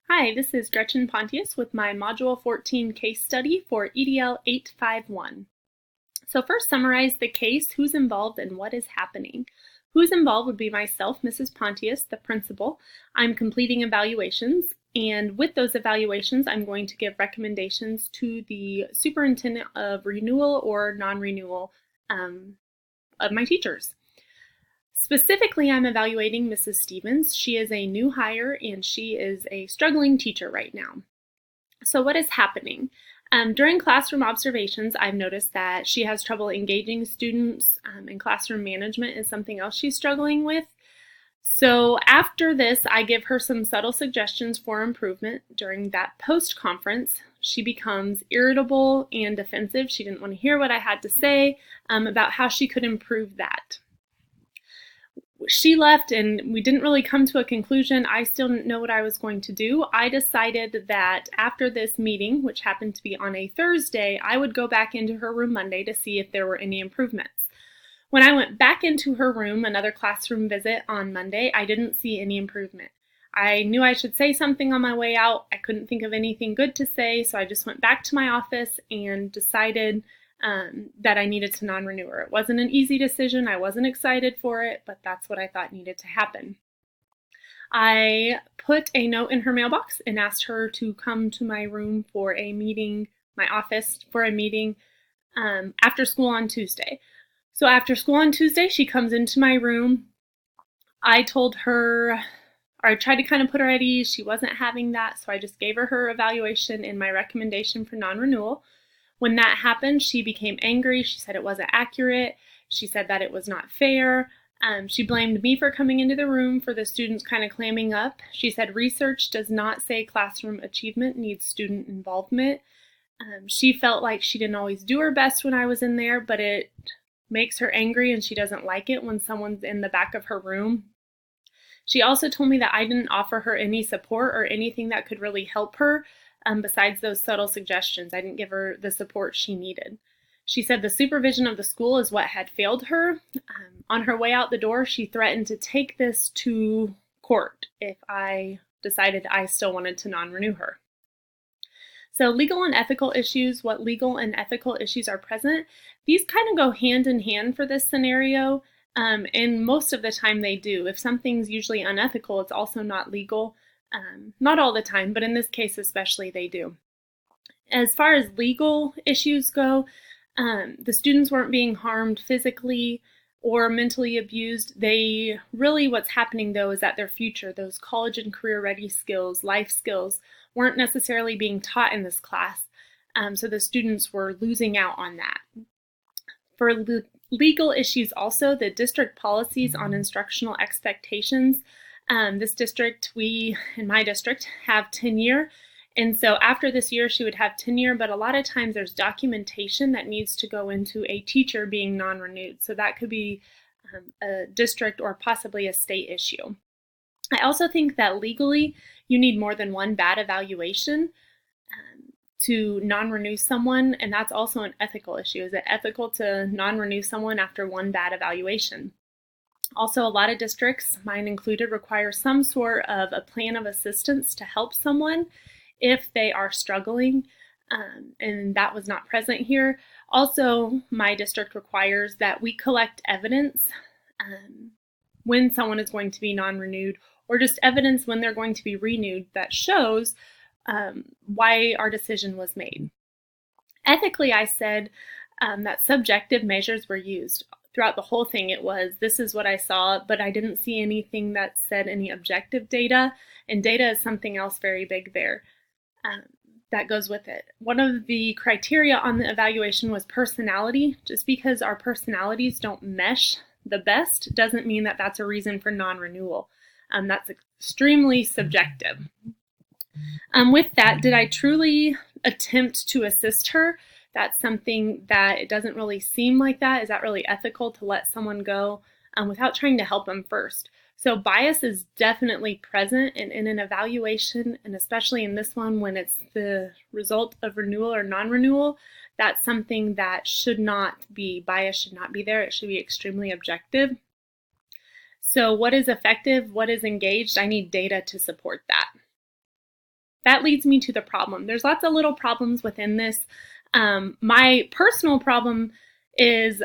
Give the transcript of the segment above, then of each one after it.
Hi, this is Gretchen Pontius with my Module 14 case study for EDL 851. So first, summarize the case, who's involved, and what is happening. Who's involved would be myself, Mrs. Pontius, the principal. I'm completing evaluations, and with those evaluations, I'm going to give recommendations to the superintendent of renewal or non-renewal of my teachers. Specifically, I'm evaluating Mrs. Stevens. She is a new hire and she is a struggling teacher right now. So what is happening? During classroom observations, I've noticed that she has trouble engaging students, and classroom management is something else she's struggling with. So after this, I give her some subtle suggestions for improvement. During that post-conference, she becomes irritable and defensive. She didn't want to hear what I had to say about how she could improve that. She left and we didn't really come to a conclusion. I still didn't know what I was going to do. I decided that after this meeting, which happened to be on a Thursday, I would go back into her room Monday to see if there were any improvements. When I went back into her room, another classroom visit on Monday, I didn't see any improvement. I knew I should say something on my way out. I couldn't think of anything good to say, so I just went back to my office and decided that I needed to non-renew her. It wasn't an easy decision. I wasn't excited for it, but that's what I thought needed to happen. I put a note in her mailbox and asked her to come to my room for a meeting, my office for a meeting after school on Tuesday. So after school on Tuesday, she comes into my room. I told her, or I tried to kind of put her at ease. She wasn't having that, so I just gave her evaluation and my recommendation for non-renewal. When that happened, she became angry. She said it wasn't accurate. She said that it was not fair. She blamed me for coming into the room for the students kind of clamming up. She said research does not say classroom achievement needs student involvement. She felt like she didn't always do her best when I was in there, but it makes her angry and she doesn't like it when someone's in the back of her room. She also told me that I didn't offer her any support or anything that could really help her. Besides those subtle suggestions, I didn't give her the support she needed. She said the supervision of the school is what had failed her. On her way out the door, she threatened to take this to court if I decided I still wanted to non-renew her. So legal and ethical issues, what legal and ethical issues are present, these kind of go hand in hand for this scenario, and most of the time they do. If something's usually unethical, it's also not legal. Not all the time, but in this case especially, they do. As far as legal issues go, the students weren't being harmed physically or mentally abused. What's happening though is that their future, those college and career ready skills, life skills, weren't necessarily being taught in this class. So the students were losing out on that. For legal issues also, the district policies on instructional expectations. This district, in my district, have tenure. And so after this year, she would have tenure, but a lot of times there's documentation that needs to go into a teacher being non-renewed. So that could be a district or possibly a state issue. I also think that legally, you need more than one bad evaluation to non-renew someone, and that's also an ethical issue. Is it ethical to non-renew someone after one bad evaluation? Also, a lot of districts, mine included, require some sort of a plan of assistance to help someone if they are struggling, and that was not present here. Also, my district requires that we collect evidence when someone is going to be non-renewed, or just evidence when they're going to be renewed that shows why our decision was made. Ethically, I said that subjective measures were used. Throughout the whole thing, it was, this is what I saw, but I didn't see anything that said any objective data, and data is something else very big there that goes with it. One of the criteria on the evaluation was personality. Just because our personalities don't mesh the best doesn't mean that that's a reason for non-renewal. That's extremely subjective. With that, did I truly attempt to assist her? That's something that it doesn't really seem like that. Is that really ethical to let someone go without trying to help them first? So bias is definitely present in an evaluation, and especially in this one when it's the result of renewal or non-renewal, that's something that should not be, bias should not be there. It should be extremely objective. So what is effective? What is engaged? I need data to support that. That leads me to the problem. There's lots of little problems within this. My personal problem is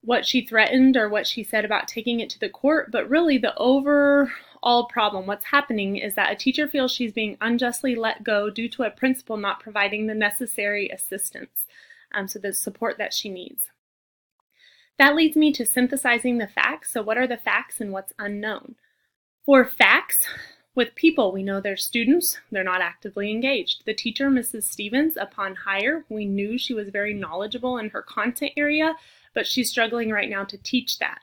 what she threatened or what she said about taking it to the court, but really the overall problem, what's happening is that a teacher feels she's being unjustly let go due to a principal not providing the necessary assistance, so the support that she needs. That leads me to synthesizing the facts. So what are the facts and what's unknown? For facts, with people, we know they're students, they're not actively engaged. The teacher, Mrs. Stevens, upon hire, we knew she was very knowledgeable in her content area, but she's struggling right now to teach that.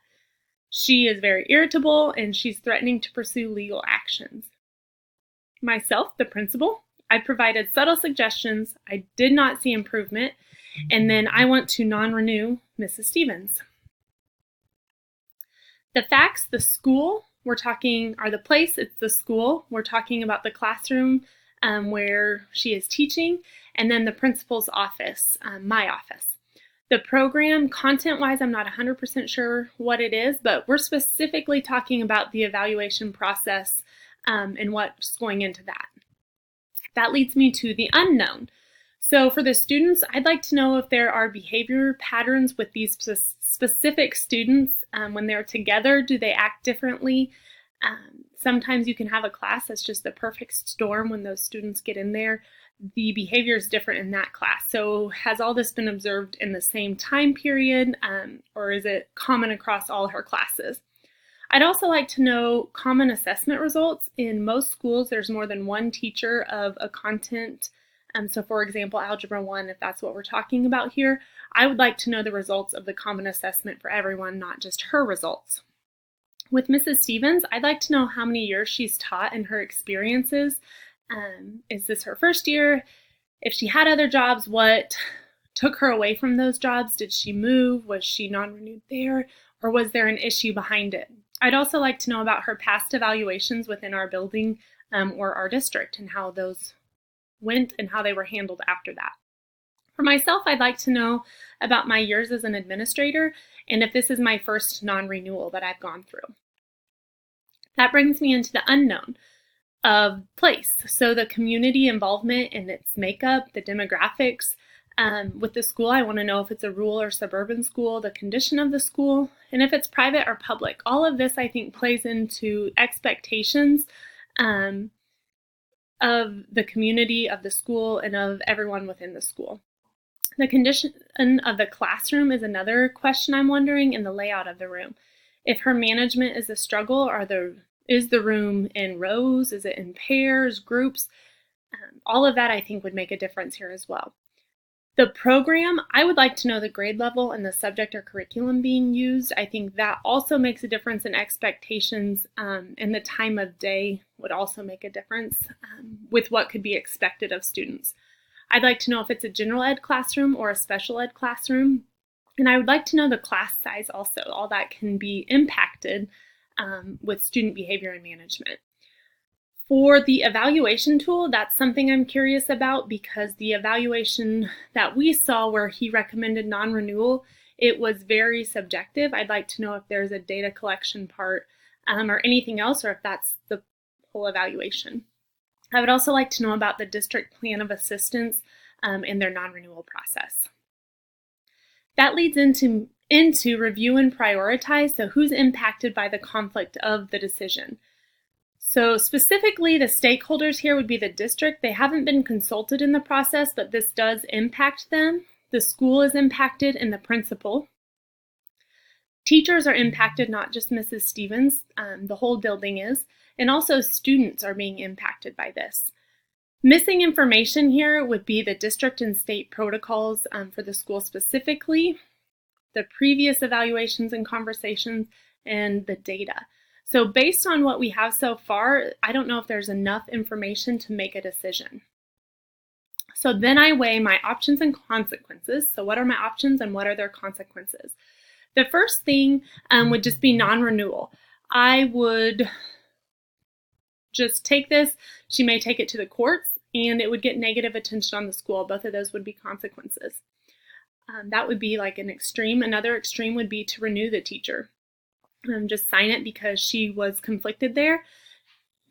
She is very irritable and she's threatening to pursue legal actions. Myself, the principal, I provided subtle suggestions. I did not see improvement. And then I want to non-renew Mrs. Stevens. The facts, the school, we're talking, are the place, it's the school. We're talking about the classroom where she is teaching, and then the principal's office, my office. The program, content-wise, I'm not 100% sure what it is, but we're specifically talking about the evaluation process and what's going into that. That leads me to the unknown. So for the students, I'd like to know if there are behavior patterns with these specific students. When they're together, do they act differently? Sometimes you can have a class that's just the perfect storm when those students get in there. The behavior is different in that class. So has all this been observed in the same time period, or is it common across all her classes? I'd also like to know common assessment results. In most schools, there's more than one teacher of a content. So for example, Algebra 1, if that's what we're talking about here, I would like to know the results of the common assessment for everyone, not just her results. With Mrs. Stevens, I'd like to know how many years she's taught and her experiences. Is this her first year? If she had other jobs, what took her away from those jobs? Did she move? Was she non-renewed there? Or was there an issue behind it? I'd also like to know about her past evaluations within our building or our district and how those went and how they were handled after that. For myself, I'd like to know about my years as an administrator and if this is my first non-renewal that I've gone through. That brings me into the unknown of place. So the community involvement and its makeup, the demographics. With the school, I want to know if it's a rural or suburban school, the condition of the school, and if it's private or public. All of this, I think, plays into expectations of the community, of the school, and of everyone within the school. The condition of the classroom is another question I'm wondering, and the layout of the room. If her management is a struggle, is the room in rows? Is it in pairs, groups? All of that I think would make a difference here as well. The program, I would like to know the grade level and the subject or curriculum being used. I think that also makes a difference in expectations, and the time of day would also make a difference with what could be expected of students. I'd like to know if it's a general ed classroom or a special ed classroom, and I would like to know the class size also. All that can be impacted with student behavior and management. For the evaluation tool, that's something I'm curious about because the evaluation that we saw where he recommended non-renewal, it was very subjective. I'd like to know if there's a data collection part or anything else, or if that's the whole evaluation. I would also like to know about the district plan of assistance and their non-renewal process. That leads into review and prioritize, so who's impacted by the conflict of the decision. So specifically, the stakeholders here would be the district. They haven't been consulted in the process, but this does impact them. The school is impacted and the principal. Teachers are impacted, not just Mrs. Stevens, the whole building is, and also students are being impacted by this. Missing information here would be the district and state protocols for the school specifically, the previous evaluations and conversations, and the data. So based on what we have so far, I don't know if there's enough information to make a decision. So then I weigh my options and consequences. So what are my options and what are their consequences? The first thing would just be non-renewal. I would just take this. She may take it to the courts and it would get negative attention on the school. Both of those would be consequences. That would be like an extreme. Another extreme would be to renew the teacher. Just sign it because she was conflicted there.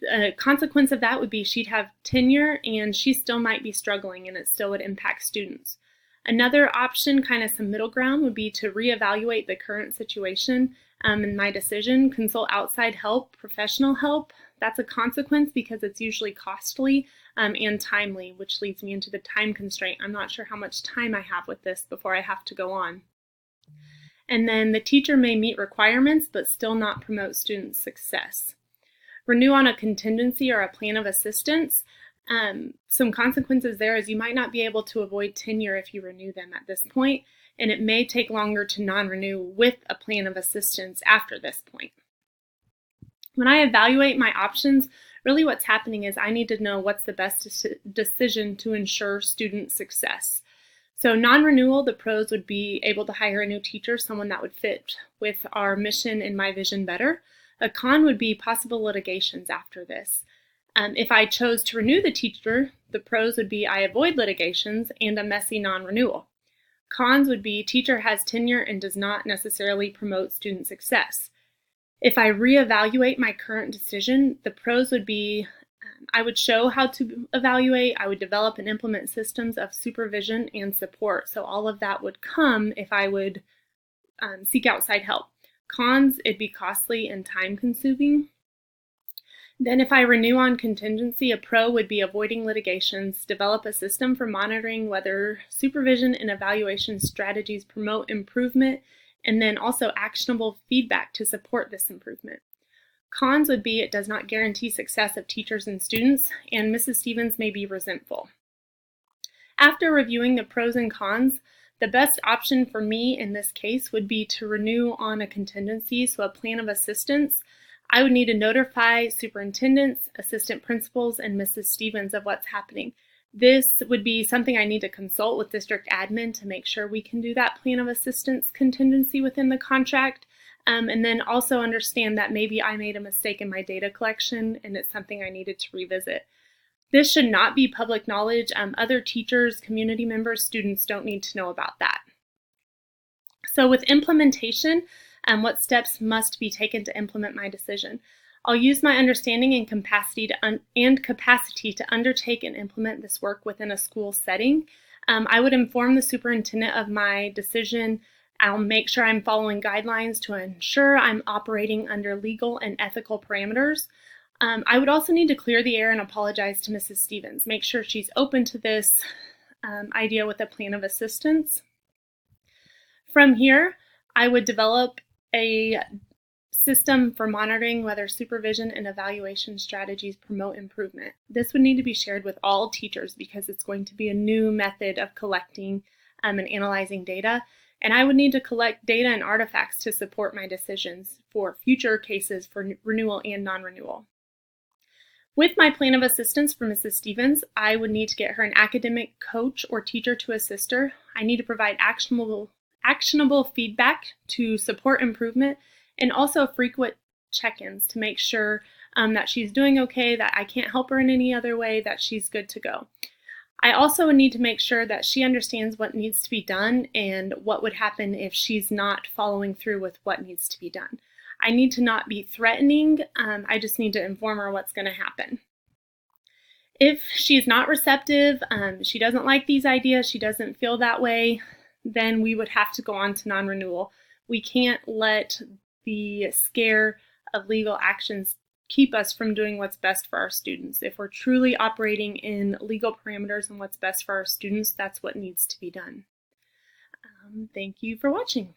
A consequence of that would be she'd have tenure and she still might be struggling and it still would impact students. Another option, kind of some middle ground, would be to reevaluate the current situation and my decision, consult outside help, professional help. That's a consequence because it's usually costly and timely, which leads me into the time constraint. I'm not sure how much time I have with this before I have to go on. And then the teacher may meet requirements but still not promote student success. Renew on a contingency or a plan of assistance. Some consequences there is you might not be able to avoid tenure if you renew them at this point, and it may take longer to non-renew with a plan of assistance after this point. When I evaluate my options, really what's happening is I need to know what's the best decision to ensure student success. So non-renewal, the pros would be able to hire a new teacher, someone that would fit with our mission and my vision better. A con would be possible litigations after this. If I chose to renew the teacher, the pros would be I avoid litigations and a messy non-renewal. Cons would be teacher has tenure and does not necessarily promote student success. If I reevaluate my current decision, the pros would be I would show how to evaluate, I would develop and implement systems of supervision and support. So all of that would come if I would seek outside help. Cons, it'd be costly and time consuming. Then if I renew on contingency, a pro would be avoiding litigations, develop a system for monitoring whether supervision and evaluation strategies promote improvement, and then also actionable feedback to support this improvement. Cons would be it does not guarantee success of teachers and students, and Mrs. Stevens may be resentful. After reviewing the pros and cons, the best option for me in this case would be to renew on a contingency, so a plan of assistance. I would need to notify superintendents, assistant principals, and Mrs. Stevens of what's happening. This would be something I need to consult with district admin to make sure we can do that plan of assistance contingency within the contract. And then also understand that maybe I made a mistake in my data collection and it's something I needed to revisit. This should not be public knowledge. Other teachers, community members, students don't need to know about that. So with implementation, what steps must be taken to implement my decision? I'll use my understanding and capacity to undertake and implement this work within a school setting. I would inform the superintendent of my decision. I'll make sure I'm following guidelines to ensure I'm operating under legal and ethical parameters. I would also need to clear the air and apologize to Mrs. Stevens. Make sure she's open to this idea with a plan of assistance. From here, I would develop a system for monitoring whether supervision and evaluation strategies promote improvement. This would need to be shared with all teachers because it's going to be a new method of collecting and analyzing data. And I would need to collect data and artifacts to support my decisions for future cases for renewal and non-renewal. With my plan of assistance for Mrs. Stevens, I would need to get her an academic coach or teacher to assist her. I need to provide actionable feedback to support improvement and also frequent check-ins to make sure that she's doing okay, that I can't help her in any other way, that she's good to go. I also need to make sure that she understands what needs to be done and what would happen if she's not following through with what needs to be done. I need to not be threatening. I just need to inform her what's going to happen. If she's not receptive, she doesn't like these ideas, she doesn't feel that way, then we would have to go on to non-renewal. We can't let the scare of legal actions keep us from doing what's best for our students. If we're truly operating in legal parameters and what's best for our students, that's what needs to be done. Thank you for watching.